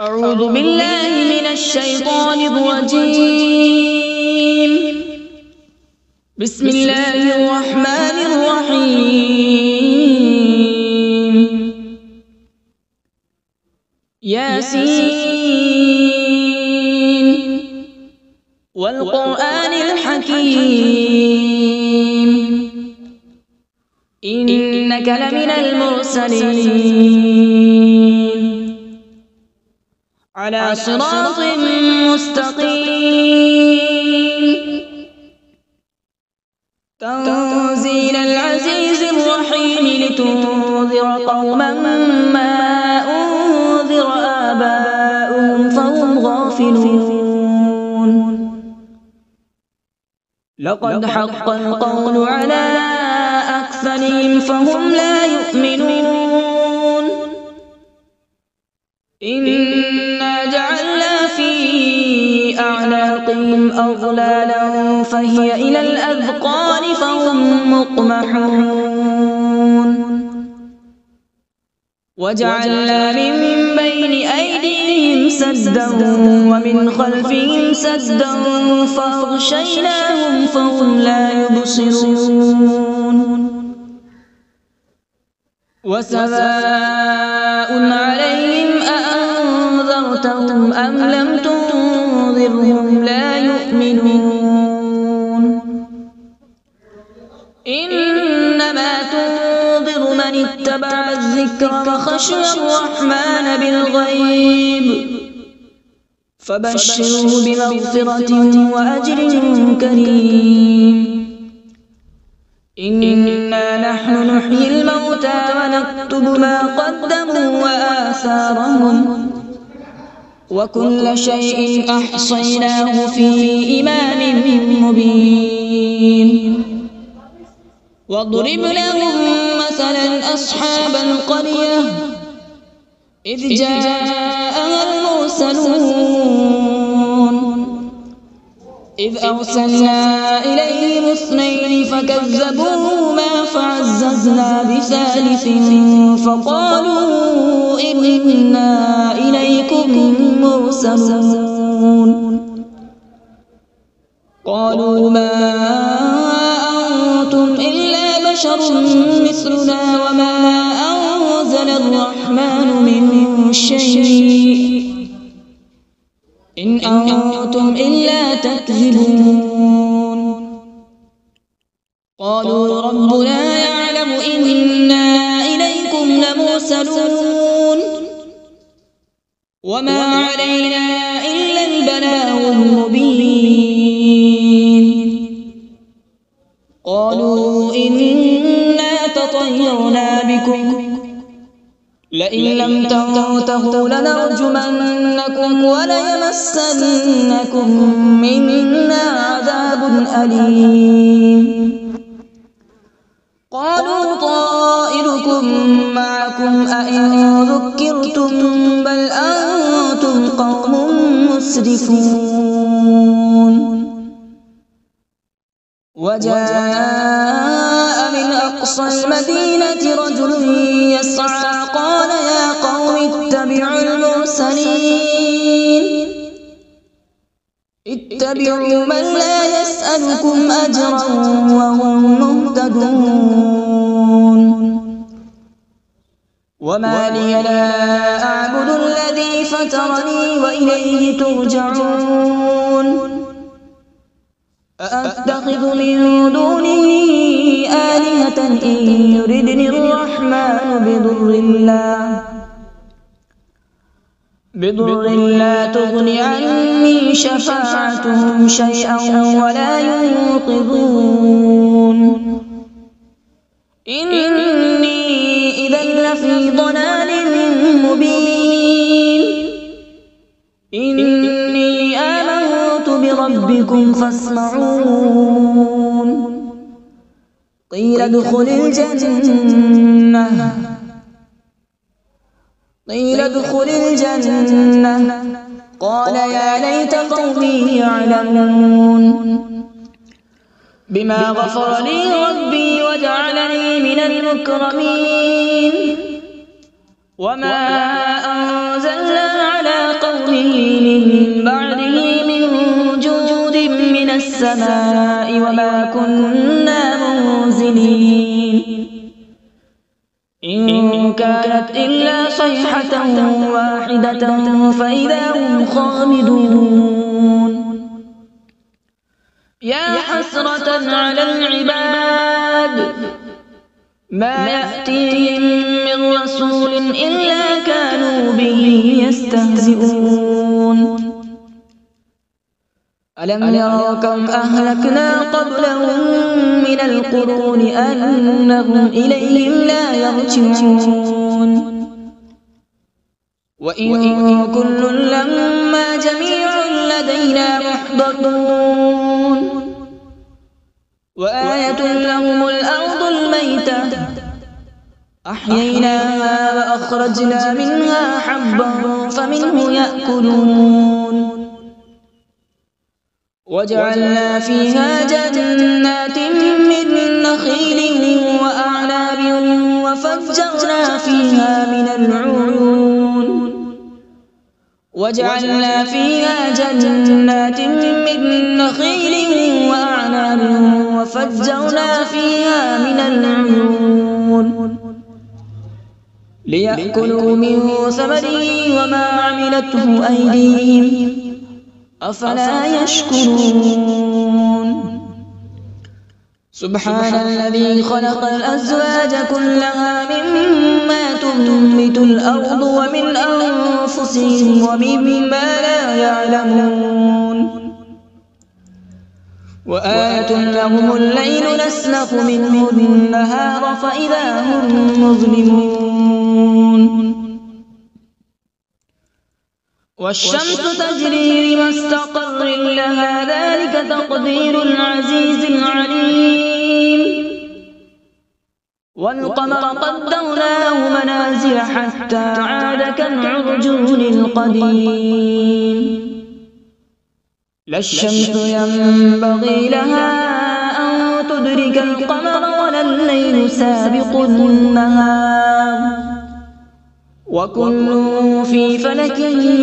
أعوذ بالله من الشيطان الرجيم. بسم الله الرحمن الرحيم. ياسين والقرآن الحكيم إنك لمن المرسلين على صراط مستقيم. تنزيل العزيز الرحيم لتنذر قوما ما أنذر آباؤهم فهم غافلون. لقد حق القول على أكثرهم فهم لا يؤمنون. إنا جعلنا في أعناقهم أغلالا فهي إلى الأذقان فهم مقمحون. وجعلنا من بين أيديهم سدا ومن خلفهم سدا فأغشيناهم فهم لا يبصرون. وسواء عليهم أأنذرتهم أم لم تنذرهم لا يؤمنون. إنما تنذر من اتبع الذكر وخشي الرحمن بالغيب فبشره بمغفرة وأجر كريم. إنا نحن نحيي الموتى ونكتب ما قدموا وآثارهم وكل شيء أحصيناه في إمام مبين. واضرب لهم مثلا أصحاب القرية إذ جاءها المرسلون إذ أرسلنا إليهم اثنين فكذبوهما فعززنا بثالث فقالوا إنا إليكم مرسلون. قالوا ما أنتم إلا بشر مثلنا وما أنزل الرحمن من شيء إن أنتم إلا تكذبون. قالوا ربنا يعلم إنا إليكم لمرسلون وما علينا إلا البلاغ المبين. قالوا إنا تطيرنا بكم لئن لم تنتهوا لنرجمنكم وليمسنكم منا عذاب أليم. قالوا طائركم معكم أئن ذكرتم بل أنتم قوم مسرفون. وجاء من أقصى المدينة رجل يسعى قال يا قوم اتبعوا المرسلين اتبعوا من لا يسألكم أجرا وهم مهتدون. وما لي لا أعبد الذي فطرني وإليه ترجعون. أأتخذ من دونه آلهة إن يردني الرحمن بضر لا تغن عني شفاعتهم شيئا ولا ينقذون. إني إذا لفي ضلال مبين. إني آمنت بربكم فاسمعون. قيل ادخل الجنة قال يا ليت قومي يعلمون. بما غفر لي ربي وجعلني من المكرمين. وما أنزلنا على من بعده من جود من السماء وما كنا منزلين إن كانت إلا صيحة واحدة فإذا هم خامدون يا حسرة على العباد ما يأتيهم من رسول إلا كانوا به يستهزئون ألم يروا كم أهلكنا قبلهم من القرون أنهم إليهم لا يرجعون وإن كل لما جميع لدينا محضرون وآية لهم الأرض الميتة أحييناها وأخرجنا منها حبا فمنه يأكلون وجعلنا فيها جنات من نخيل وأعناب وفجرنا فيها من العيون وجعلنا فيها جنات من نخيل وأعناب وفجرنا فيها من العيون ليأكلوا من ثمره وما عملته أيديهم أفلا يشكرون سبحان الذي خلق الأزواج كلها مما تنبت الأرض ومن أنفسهم ومما لا يعلمون وآية لهم الليل نسلخ منه النهار فإذا هم مظلمون والشمس تجري لمستقر لها ذلك تقدير العزيز العليم والقمر قدرناه منازل حتى عاد كالعرجون القديم لا الشمس ينبغي لها أن تدرك القمر ولا الليل سابق النهار وكل في فلك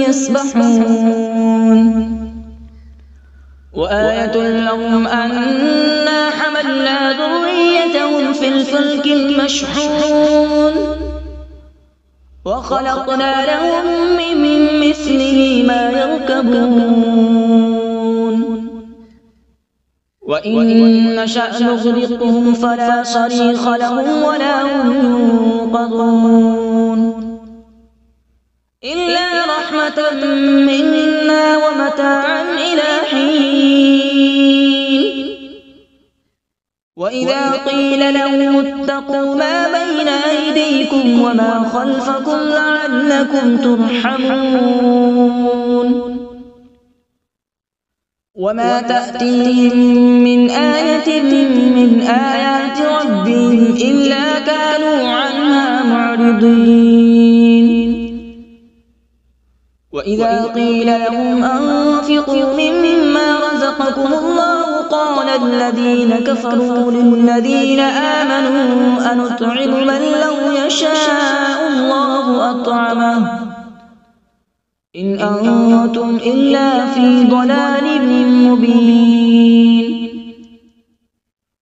يسبحون وآية لهم أنا حملنا ذريتهم في الفلك المشحون وخلقنا لهم من مثله ما يركبون وإن نشأ نغرقهم فلا صريخ لهم ولا هم ينقذون إلا رحمة منا ومتاعا إلى حين وإذا قيل لهم اتقوا ما بين أيديكم وما خلفكم لعلكم ترحمون وما تأتيهم من آية من آيات ربهم إلا كانوا عنها معرضين وإذا قيل لهم أنفقوا مما رزقكم الله قال الذين كفروا للذين آمنوا أنطعم من لو يشاء الله أطعمه إن أنتم إلا في ضلال مبين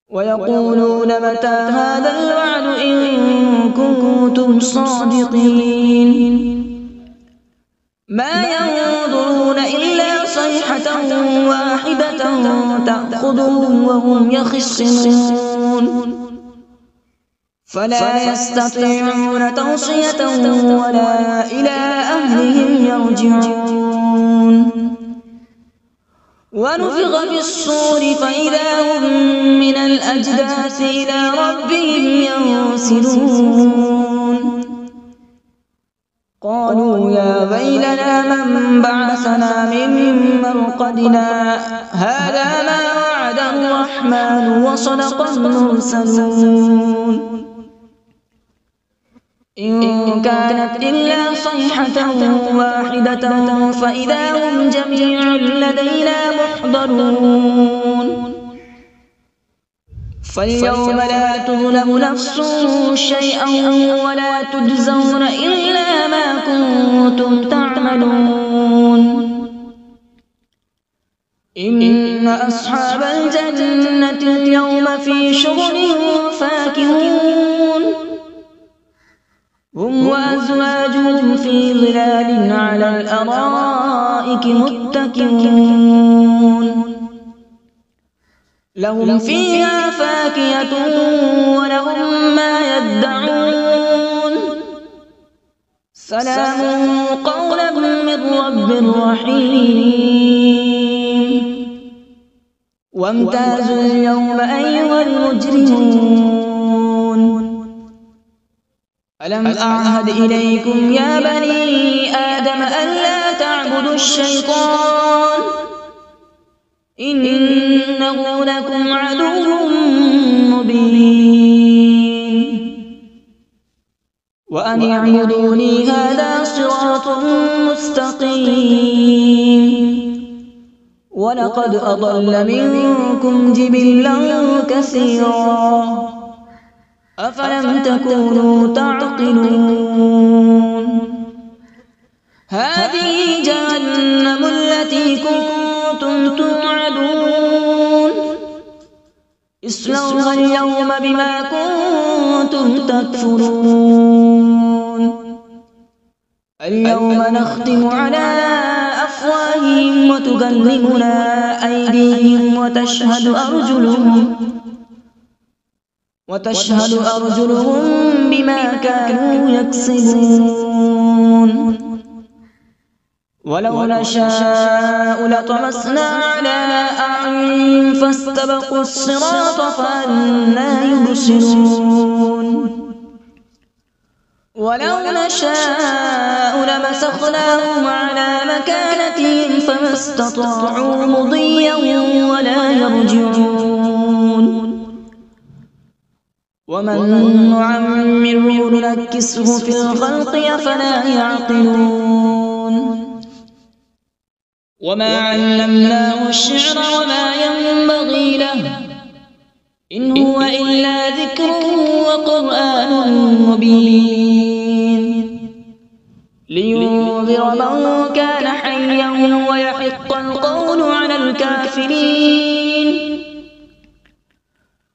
ويقولون متى هذا الوعد إن كنتم صادقين ما ينظرون إلا صيحة واحدة تأخذهم وهم يخصمون فلا يستطيعون توصية ولا إلى أهلهم يرجعون ونفخ في الصور فإذا هم من الأجداث إلى ربهم ينسلون قالوا يا ويلنا من بعثنا من مرقدنا هذا ما وعد الرحمن وصدق المرسلون إن كانت إلا صيحة واحدة فإذا هم جميع لدينا محضرون فاليوم لا تظلم نفس شيئا ولا تجزون إلا ما كنتم تعملون إن أصحاب الجنة اليوم في شغل فاكهون هم وأزواجهم في ظلال على الأرائك متكئون لهم فيها فاكهة ولهم ما يدعون سلام قولا من رب رحيم وامتازوا اليوم أيها المجرمون ألم أعهد إليكم يا بني آدم ألا تعبدوا الشيطان إنه لكم عدو مبين وأن اعبدوني هذا صراط مستقيم ولقد أضل منكم جبلا كثيرا أفلم تكونوا تعقلون هذه جهنم التي كنتم توعدون اصلوها اليوم بما كنتم تكفرون اليوم نختم على أفواههم وتكلمنا أيديهم وتشهد أرجلهم بما كانوا يكسبون ولو نشاء لطمسنا على أعينهم فاستبقوا الصراط فأنى يبصرون ولو نشاء لمسخناهم على مكانتهم فما استطاعوا مضيا ولا يرجعون ومن نعمره ننكسه في الخلق أفلا يعقلون وما علمناه الشعر وما ينبغي له إن هو إلا ذكر وقرآن مبين لينذر من كان حيا ويحق القول على الكافرين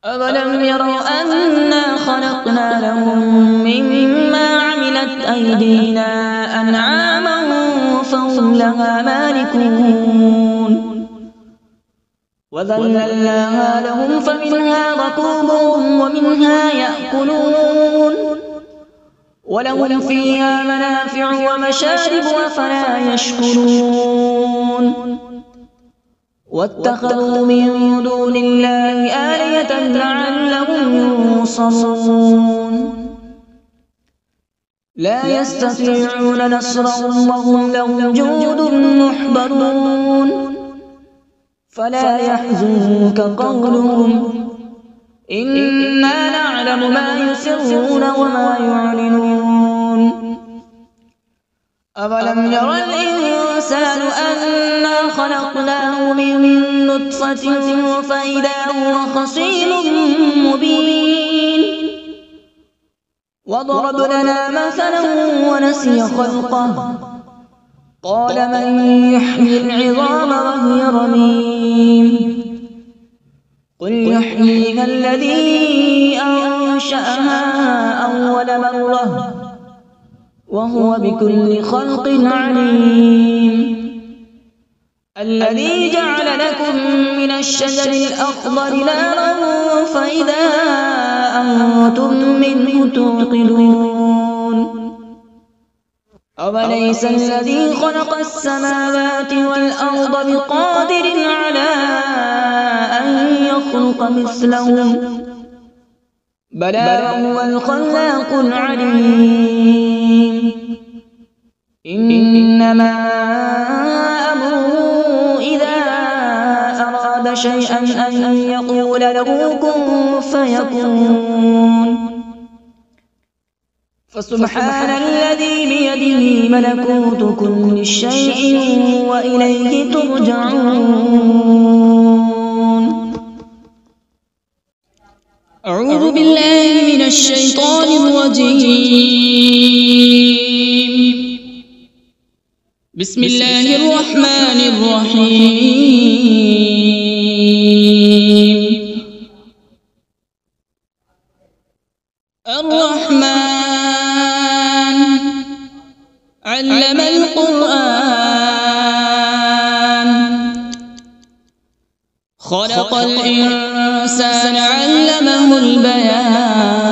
أولم يروا أنا خلقنا لهم مما عملت أيدينا أنعاما فهم لها مالكون وذللناها لهم فمنها ركوبهم ومنها يأكلون ولهم فيها منافع ومشارب أفلا يشكرون واتخذوا من دون الله آلهة لعلهم ينصرون لا يستطيعون نصرهم وهم لهم جند محضرون فلا يحزنك قولهم إنا نعلم ما يسرون وما يعلنون أولم ير الإنسان أنا خلقناه من نطفة فإذا هو خصيم مبين وضرب لنا مثلا ونسي خلقه قال من يحيي العظام وهي رميم قل يحييها الذي أنشأها أول مرة وهو بكل خلق عليم الذي جعل لكم من الشجر الأخضر نارا فإذا أنتم منه توقدون أوليس الذي خلق السماوات والأرض بقادر على أن يخلق مثلهم بلى وهو الخلاق العليم إنما أمره إذا أراد شيئا أن يقول له كن فيكون فسبحان الذي بيده ملكوت كل شيء وإليه ترجعون أعوذ بالله من الشيطان الرجيم بسم الله الرحمن الرحيم. الرحمن علم القرآن، خلق الإنسان علمه البيان.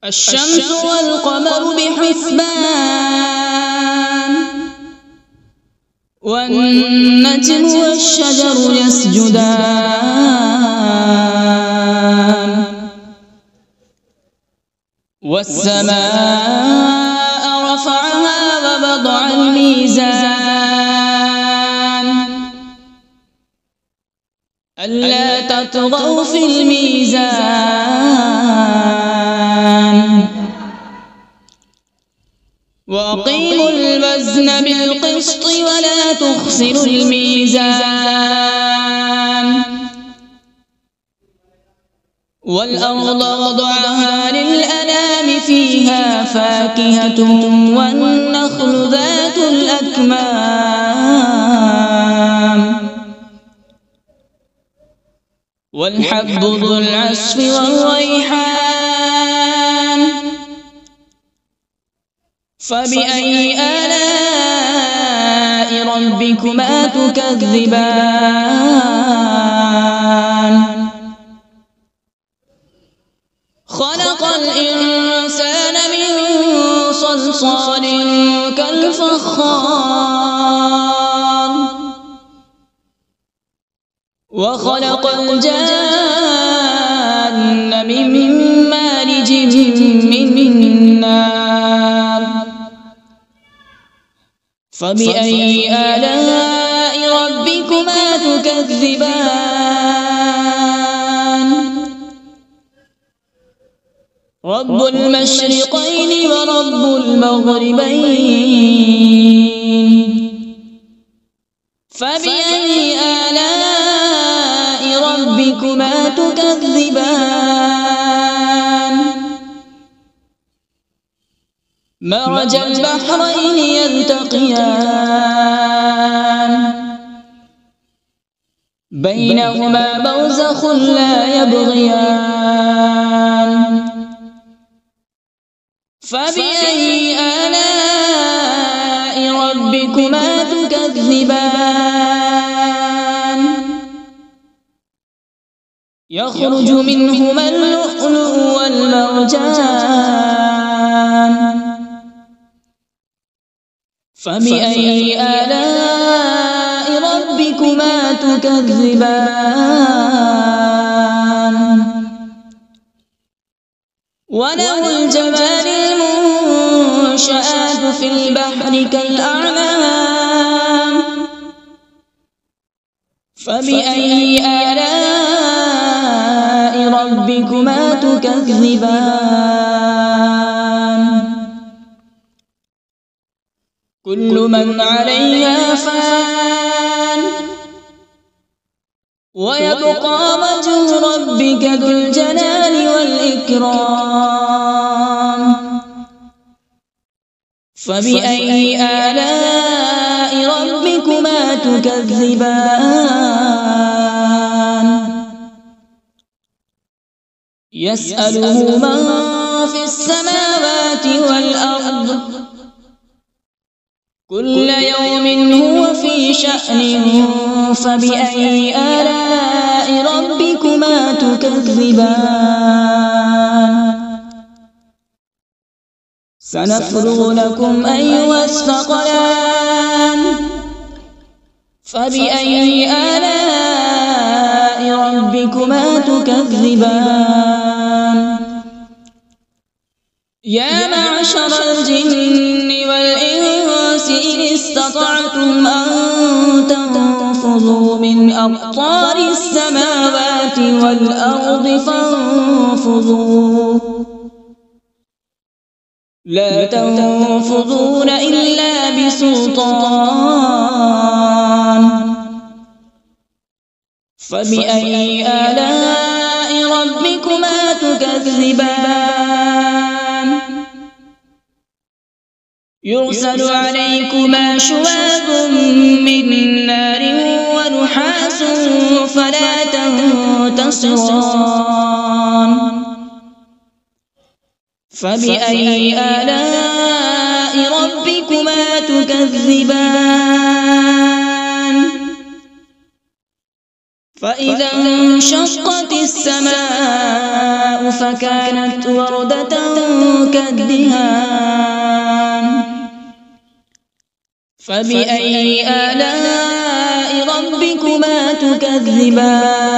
الشمس والقمر بحسبان، والنجم والشجر يسجدان. والسماء رفعها ووضع الميزان، ألا تطغوا في الميزان. وأقيموا الوزن بالقسط ولا تخسروا الميزان. والأرض وضعها للأنام، فيها فاكهة والنخل ذات الأكمام، والحب ذو العصف والريحان. فبأي آلاء ربكما تكذبان؟ خلق الإنسان من صلصال كالفخار، وخلق الجان من مارج من نار. فبأي آلاء ربكما تكذبان؟ رب المشرقين ورب المغربين. فبأي آلاء ربكما تكذبان؟ مرج البحرين يلتقيان، بينهما برزخ لا يبغيان. فبأي آلاء ربكما تكذبان؟ يخرج منهما اللؤلؤ والمرجان. فبأي آلاء ربكما تكذبان؟ وله الجوار المنشآت في البحر كالأعلام. فبأي آلاء ربكما تكذبان؟ كل من عليها فان، ويبقى وجه ربك ذو الجلال والإكرام. فبأي آلاء ربكما تكذبان؟ يسأله من في السماوات والأرض، كل يوم هو في شأن. فبأي آلاء ربكما تكذبان؟ سنفرغ لكم أيها الثقلان. فبأي آلاء ربكما تكذبان؟ يا معشر الجن والإنس إن استطعتم أن تنفذوا من أقطار السماوات والأرض فانفذوا، لا تنفذون إلا بسلطان. فبأي آلاء ربكما تكذبان؟ يرسل عليكما شواظ من نار ونحاس فلا تنتصران فبأي آلاء ربكما تكذبان فإذا انشقت السماء فكانت وردة كالدهان فبأي آلاء ربكما تكذبان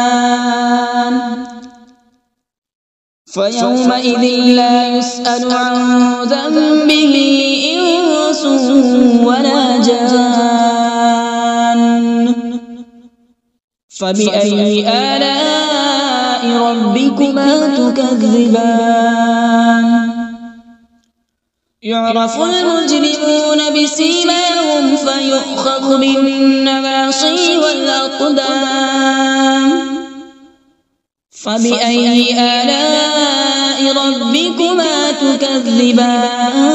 فيومئذ لا يسأل عن ذنبه إنس ولا جان فبأي آلاء ربكما تكذبان يعرف المجرمون بسيماهم فيؤخذ بالنواصي والأقدام فبأي آلاء ربكما تكذبان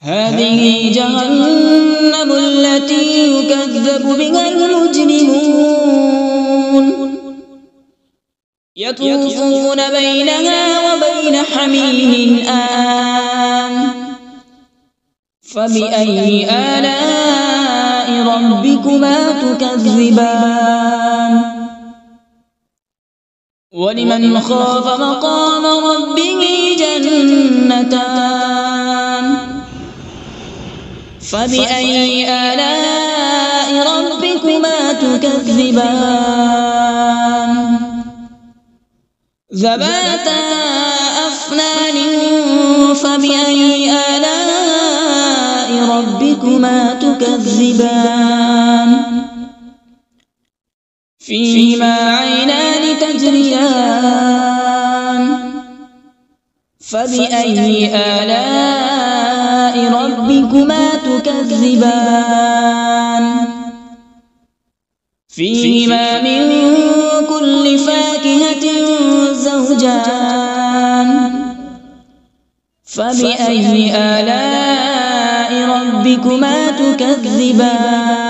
هذه جهنم التي يكذب بها المجرمون يطوفون بينها وبين حميم آن فبأي آلاء ربكما تكذبان ولمن خاف مقام ربه جنتان فبأي آلاء ربكما تكذبان ذواتا أفنان فبأي آلاء ربكما تكذبان فيهما عينان تجريان فبأي آلاء ربكما تكذبان فيهما من كل فاكهة زوجان فبأي آلاء ربكما تكذبان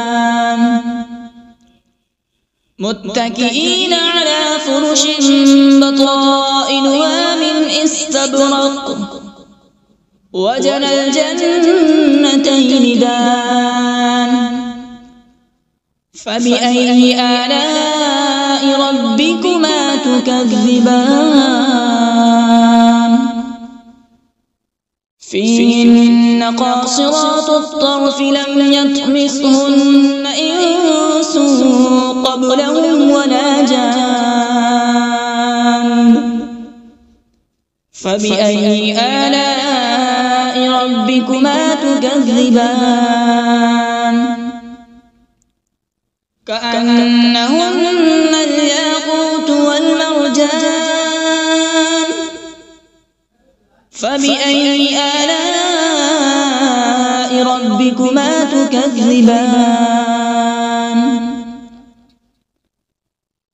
متكئين على فرش بطائنها من استبرق وجنى الجنتين دان فبأي آلاء ربكما تكذبان فيهن قاصرات الطرف لم يطمثهن إنس قبلهم ولا جان فبأي آلاء ربكما تكذبان كأنهن الياقوت والمرجان فبأي آلاء ربكما تكذبان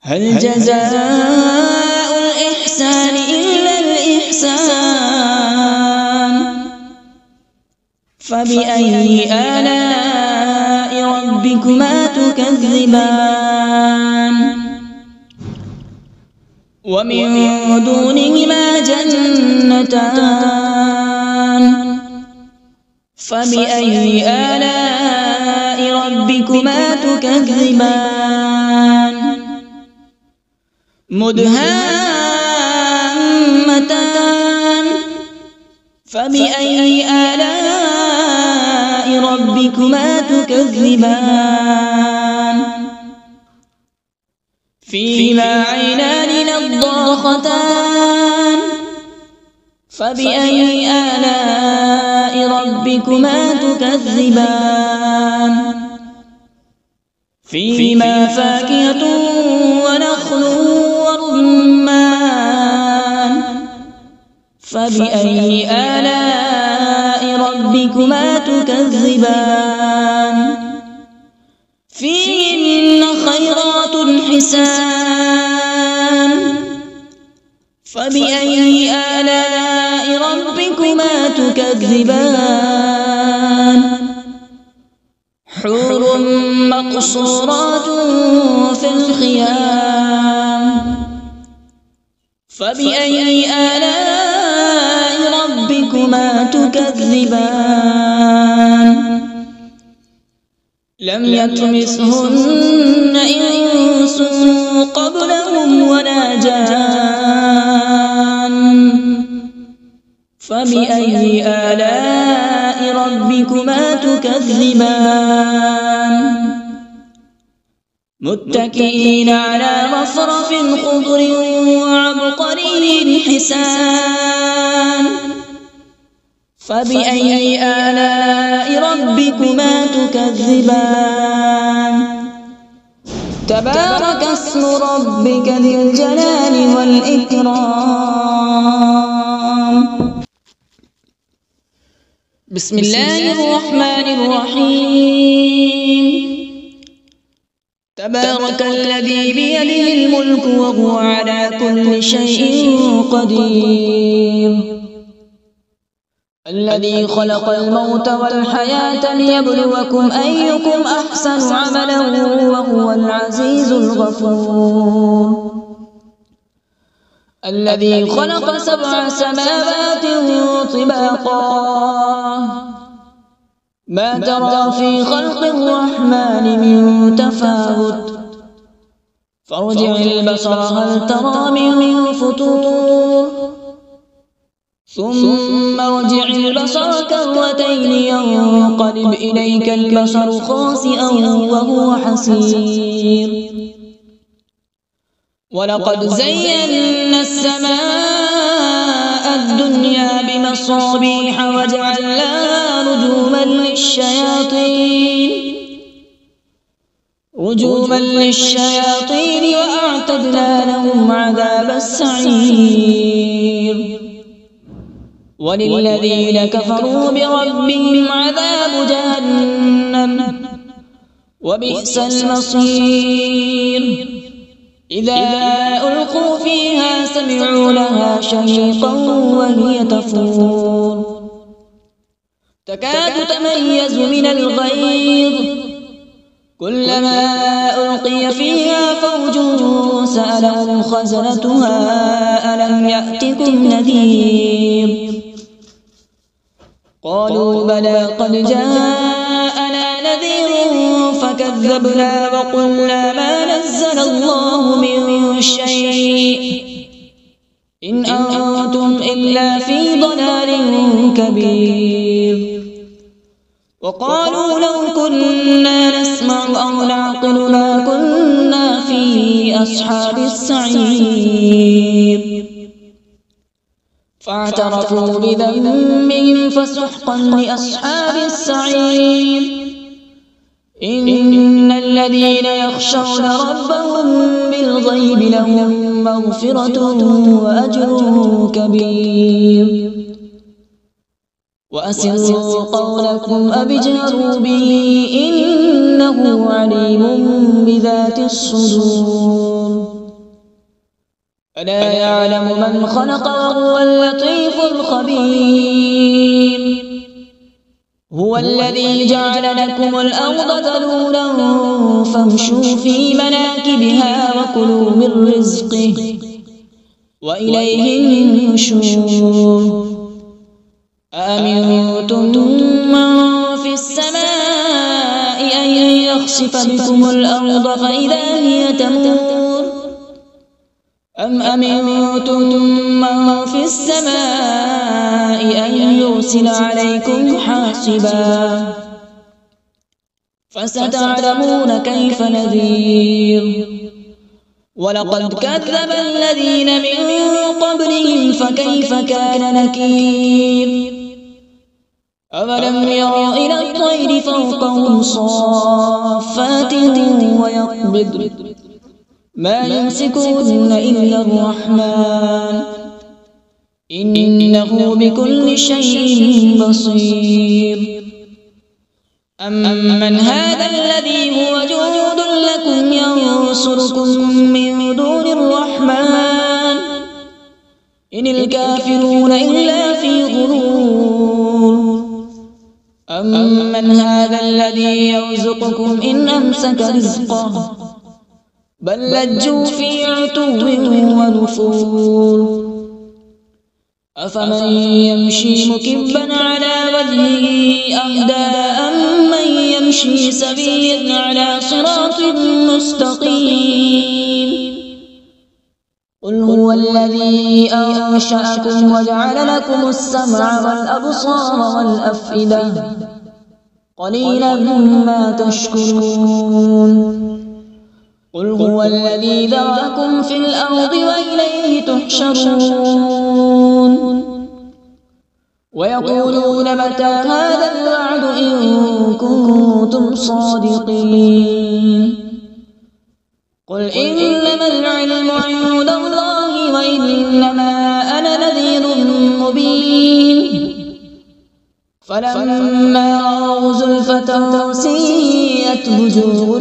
هل جزاء الإحسان إلا الإحسان فبأي آلاء ربكما تكذبان ومن دونهما جنتان فبأي آلاء ربكما تكذبان مدهامتان فبأي آلاء ربكما تكذبان فيهما عينان نضاختان فبأي آلاء ربكما تكذبان فيهما فاكهة ونخل ورمان فبأي آلاء ربكما تكذبان فيهن خيرات حسان فبأي آلاء ربكما تكذبان حور مقصورات في الخيام فبأي آلاء ربكما تكذبان لم يطمثهن إنس قبلهم ولا جان فبأي آلاء ربكما تكذبان متكئين على رفرف خضر وعبقري حسان فبأي آلاء ربكما تكذبان تبارك اسم ربك ذي الجلال والإكرام بسم الله الرحمن الرحيم تبارك الذي بيده الملك وهو على كل شيء قدير الذي خلق الموت والحياة ليبلوكم أيكم أحسن عملا وهو العزيز الغفور الذي خلق 7 سماوات طباقا ما ترى في خلق الرحمن من تفاوت فارجع البصر هل ترى من فطور ثم ارجع البصر كرتين ينقلب إليك البصر خاسئا وهو حسير ولقد زينا السماء الدنيا بمصابيح وجعلناها رجوما للشياطين وأعتدنا لهم عذاب السعير وللذين كفروا بربهم عذاب جهنم وبئس المصير إذا ألقوا فيها سمعوا لها شهيقا وهي تفور تكاد تميز من الغيظ كلما ألقي فيها فوج سألهم خزنتها ألم يأتكم نذير قالوا بلى قد جاءنا نذير فكذبنا وقلنا ما نزل الله من شيء إن أنتم إلا في ضلال كبير وقالوا لو كنا نسمع أو نعقل ما كنا في أصحاب السعير فاعترفوا بذنبهم فسحقا لأصحاب السعير إن الذين يخشون ربهم بالغيب لهم مغفرة وأجر كبير وأسروا قولكم أو اجهروا به إنه عليم بذات الصدور ألا يعلم من خلق وهو اللطيف الخبير هو الذي جعل لكم الأرض ذلولا فامشوا في مناكبها وكلوا من رزقه وإليه النشور أأمنتم من في السماء أن يخسف بكم الأرض فإذا هي تمور أم أمنتم من في السماء أن يرسل عليكم حاصبا فستعلمون كيف نذير ولقد كذب الذين من قبلهم فكيف كان نكير أولم يروا إلى الطير فوقهم صافات ويقبض ما يمسكهن إلا الرحمن إنه بكل شيء بصير أمن هذا الذي هو جند لكم ينصركم من دون الرحمن إن الكافرون إلا في غرور أمن هذا الذي يرزقكم إن أمسك رزقه بل لجوا في عتو ونفور أفمن يمشي مكبا على وجهه أهدى أمن يمشي سويا على صراط مستقيم قل هو الذي أنشأكم وجعل لكم السمع والأبصار والأفئدة قليلا ما تشكرون قل هو الذي ذرأكم في الأرض وإليه تحشرون ويقولون متى هذا الوعد إن كنتم صادقين قل إنما العلم عند الله وإنما أنا نذير مبين فلما رأوا زلفة سيئت وجوه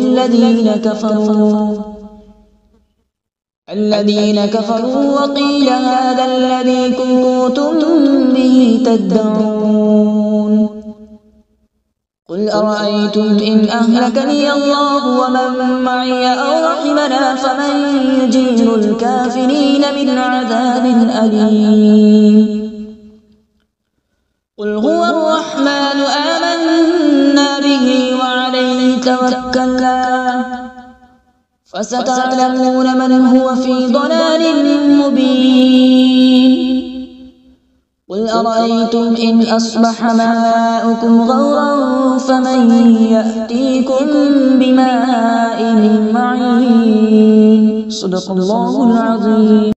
الذين كفروا وقيل هذا الذي كنتم به تدعون قل أرأيتم إن أهلكني الله ومن معي أو رحمنا فمن يجير الكافرين من عذاب أليم قل هو الرحمن آمنا به وعليه توكلنا فستعلمون من هو في ضلال مبين قل أرأيتم إن أصبح ماؤكم غورا فمن يأتيكم بماء معين صدق الله العظيم.